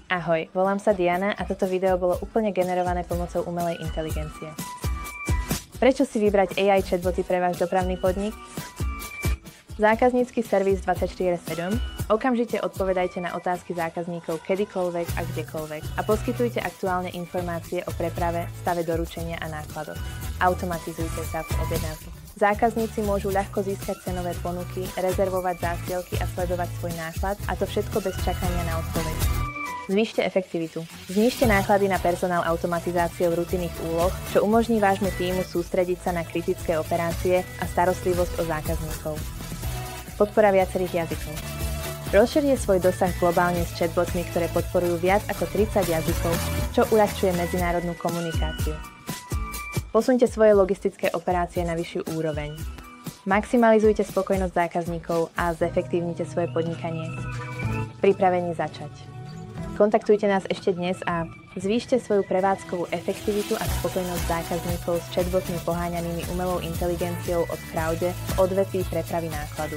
Ahoj, volám sa Diana a toto video bolo úplne generované pomocou umelej inteligencie. Prečo si vybrať AI chatboty pre váš dopravný podnik? Zákaznícky servis 24/7. Okamžite odpovedajte na otázky zákazníkov kedykoľvek a kdekoľvek a poskytujte aktuálne informácie o preprave, stave doručenia a nákladoch. Automatizujte sa v objednávke. Zákazníci môžu ľahko získať cenové ponuky, rezervovať zásielky a sledovať svoj náklad, a to všetko bez čakania na odpoveď. Zvýšte efektivitu. Znížte náklady na personál automatizáciou rutinných úloh, čo umožní vášmu tímu sústrediť sa na kritické operácie a starostlivosť o zákazníkov. Podpora viacerých jazykov. Rozšírte svoj dosah globálne s chatbotmi, ktoré podporujú viac ako 30 jazykov, čo uľahčuje medzinárodnú komunikáciu. Posuňte svoje logistické operácie na vyššiu úroveň. Maximalizujte spokojnosť zákazníkov a zefektívnite svoje podnikanie. Pripravení začať. Kontaktujte nás ešte dnes a zvýšte svoju prevádzkovú efektivitu a spokojnosť zákazníkov s chatbotmi poháňanými umelou inteligenciou od Crowde v odvetví prepravy nákladu.